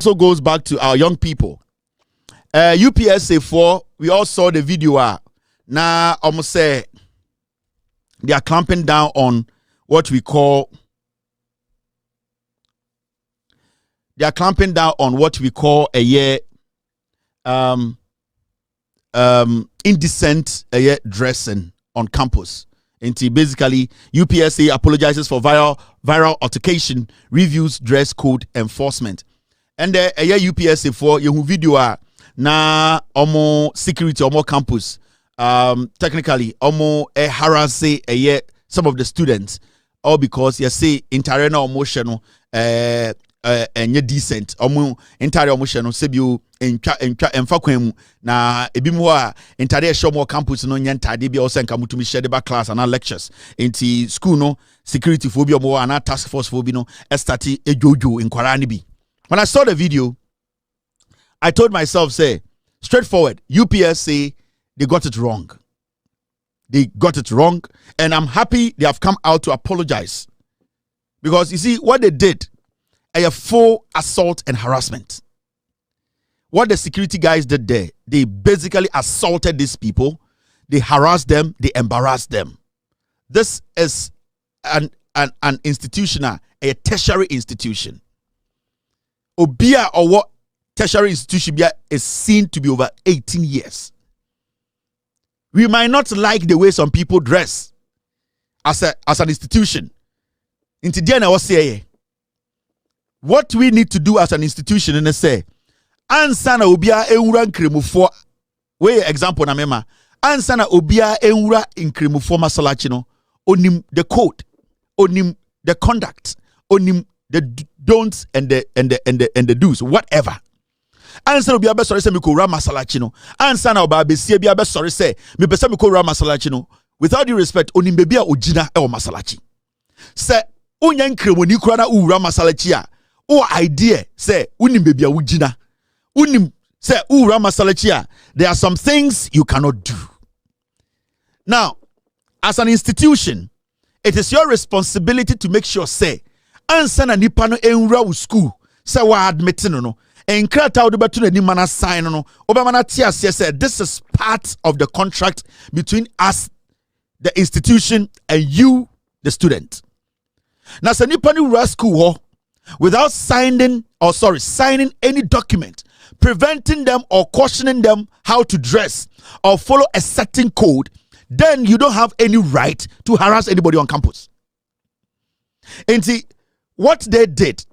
also goes back to our young people. UPSA 4, we all saw the video. Now, almost say they are clamping down on what we call a year indecent dressing on campus. And basically, UPSA apologizes for viral altercation, reviews dress code enforcement. And UPSA 4, you video na omo security omo campus technically omo harass some of the students, all because you say entire na omo sheno decent omo entire omo sheno sebio entwa kwam na ebimu a entire shomo campus no nyantade bia osenka mutumi shede ba class and lectures enti school no security phobia omo and task force phobia no estati ejojo inkwara ni bi. When I saw the video, I told myself, say, straightforward, UPSA, they got it wrong. They got it wrong. And I'm happy they have come out to apologize. Because, you see, what they did, a full assault and harassment. What the security guys did there, they basically assaulted these people. They harassed them. They embarrassed them. This is an institution, a tertiary institution. Obia or what tertiary institution is seen to be over 18 years. We might not like the way some people dress as an institution. Into the end, I was saying, what we need to do as an institution, and I say, ansana obia enura nkremufo. We example na mema. Ansana obia enura nkremufo masalachino. Onim the code, onim the conduct, onim the don'ts and the do's, whatever. Answer obi abe sorry say me ko ra masalachi no. Answer na oba besie bi abe sorry say me pese me ko ra masalachi no. Without due respect, onim bebi a ogina e o masalachi. Say unya nkremoni kura na ura masalachi a o idea say unim bebi a ogina. Unim say ura masalachi a there are some things you cannot do. Now, as an institution, it is your responsibility to make sure say answer na nipa no enra wo school say wa admit no and krata wo betu na ni mana sign no obamana tia say this is part of the contract between us, the institution, and you, the student. Now say nipa no ra school ho without signing any document preventing them or cautioning them how to dress or follow a certain code, then you don't have any right to harass anybody on campus. And see, what they did,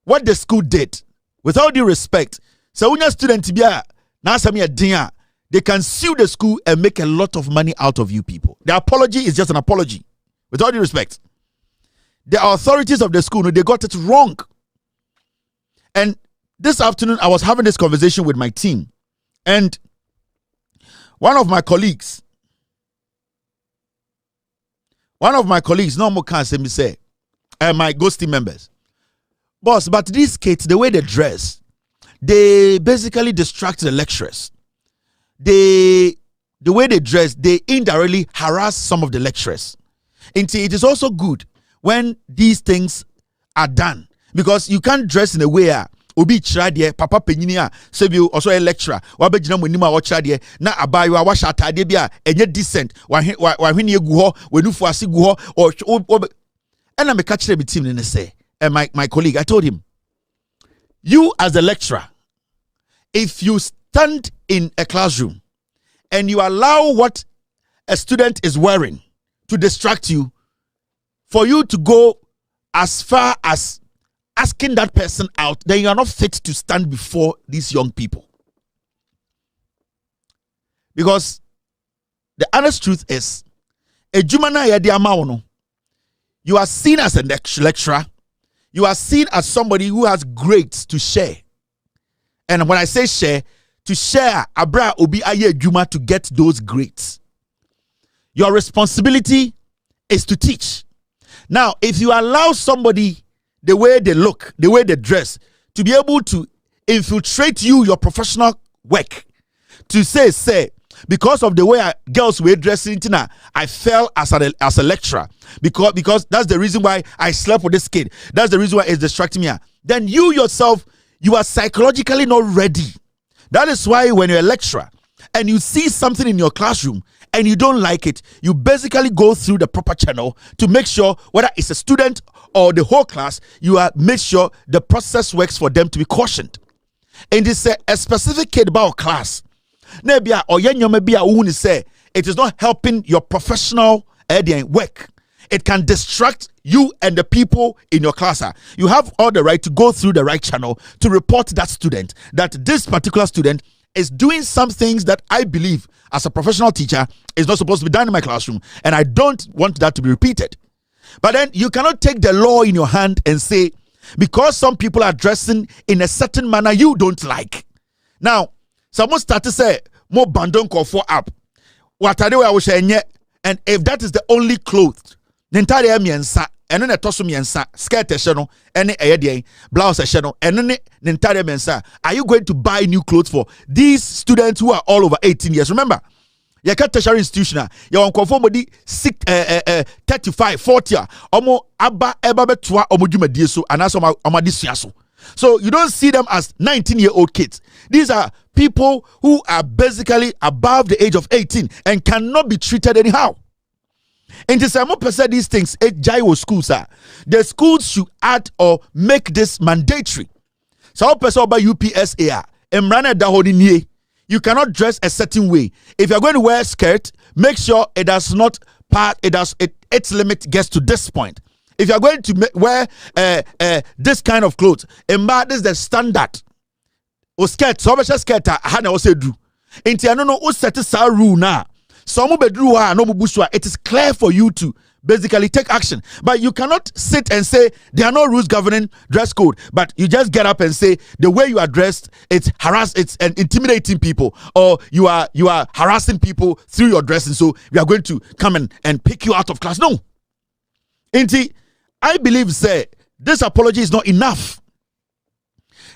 what the school did, with all due respect, so when a student they can sue the school and make a lot of money out of you people. The apology is just an apology. With all due respect, the authorities of the school, they got it wrong. And this afternoon, I was having this conversation with my team, and one of my colleagues, no more can say me say, my ghost team members, boss, but these kids, the way they dress, they basically distract the lecturers. The way they dress, they indirectly harass some of the lecturers. And it is also good when these things are done, because you can't dress in a way obi chradie papa penyinia sebi also a lecturer wa begina monima wa chradie na abayo wa shatade bia enye decent wa hwene egu ho wenufu ase gu ho and I'm a catcher with team and say, and my colleague, I told him, you as a lecturer, if you stand in a classroom and you allow what a student is wearing to distract you, for you to go as far as asking that person out, then you are not fit to stand before these young people. Because the honest truth is, a jumana ya diamaono. You are seen as a lecturer. You are seen as somebody who has grades to share. And when I say share, to share, abra obi aye juma to get those grades. Your responsibility is to teach. Now, if you allow somebody, the way they look, the way they dress, to be able to infiltrate your professional work, to say, because of the way girls were dressing, I fell as a lecturer because that's the reason why I slept with this kid. That's the reason why it's distracting me. Then you yourself, you are psychologically not ready. That is why when you're a lecturer and you see something in your classroom and you don't like it, you basically go through the proper channel to make sure whether it's a student or the whole class, you are make sure the process works for them to be cautioned. And it's a specific kid about class. Nebia or maybe say it is not helping your professional work. It can distract you and the people in your class. You have all the right to go through the right channel to report that student, that this particular student is doing some things that I believe as a professional teacher is not supposed to be done in my classroom, and I don't want that to be repeated. But then you cannot take the law in your hand and say, because some people are dressing in a certain manner you don't like. Now, someone start to say, more bandon call for up. What I do, I will say, and if that is the only clothes, the entire miensa, and then a toss miensa, skirt a channel, and a blouse a channel, and then the entire miensa, are you going to buy new clothes for these students who are all over 18 years? Remember, you can't tertiary institution, you want conformity 35, 40, omo abba ebabetua omujuma dieso, and as omadisiaso. So you don't see them as 19-year-old kids. These are people who are basically above the age of 18 and cannot be treated anyhow. And to some percent these things, schools are. The schools should add or make this mandatory. So person about UPSA, you cannot dress a certain way. If you're going to wear a skirt, make sure it does not part. Its limit gets to this point. If you're going to wear this kind of clothes, this is the standard. O skirt, so much skirt, hana also do. Inti anono o set a rule now. It is clear for you to basically take action. But you cannot sit and say there are no rules governing dress code, but you just get up and say the way you are dressed, it's intimidating people, or you are harassing people through your dressing, so we are going to come and pick you out of class. No. Inti, I believe say this apology is not enough.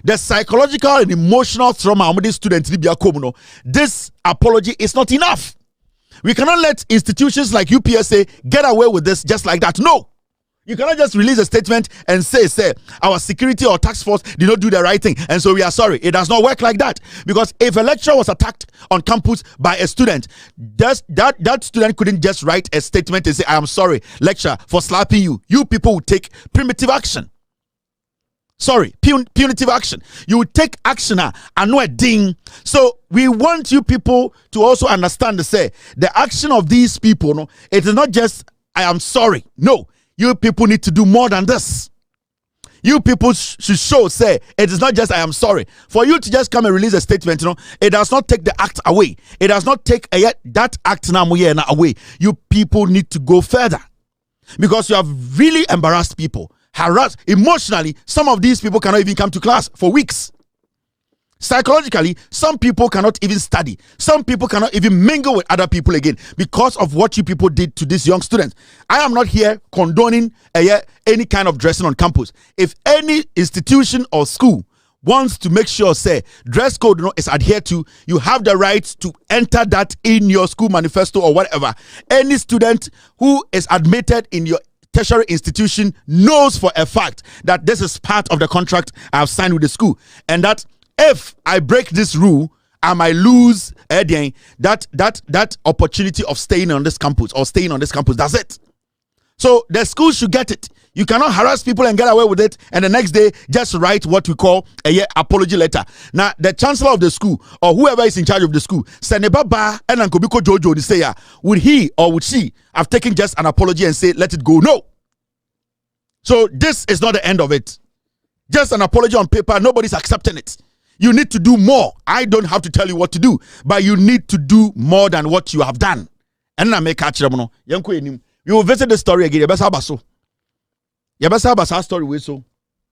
The psychological and emotional trauma of these students, this apology is not enough. We cannot let institutions like UPSA get away with this just like that. No. You cannot just release a statement and say our security or task force did not do the right thing, and so we are sorry. It does not work like that. Because if a lecturer was attacked on campus by a student, that student couldn't just write a statement and say, I am sorry, lecturer, for slapping you. You people would take primitive action. Sorry, punitive action. You will take action and no a ding. So we want you people to also understand the action of these people. No, it is not just I am sorry. No, you people need to do more than this. You people should show it is not just I am sorry. For you to just come and release a statement, it does not take the act away. It does not take that act away. You people need to go further, because you have really embarrassed people. Harassed emotionally, some of these people cannot even come to class for weeks. Psychologically, some people cannot even study. Some people cannot even mingle with other people again because of what you people did to these young students. I am not here condoning any kind of dressing on campus. If any institution or school wants to make sure dress code is adhered to, you have the right to enter that in your school manifesto or whatever. Any student who is admitted in your tertiary institution knows for a fact that this is part of the contract I have signed with the school, and that if I break this rule, I might lose that opportunity of staying on this campus or staying on this campus. That's it. So the school should get it. You cannot harass people and get away with it, and the next day just write what we call a apology letter. Now, the chancellor of the school or whoever is in charge of the school, Senebaba and Ankobiko Jojo, they say, would he or would she have taken just an apology and say, let it go? No. So this is not the end of it. Just an apology on paper, nobody's accepting it. You need to do more. I don't have to tell you what to do, but you need to do more than what you have done. And I make catch them. You will visit the story again. Yabasa Basa story we so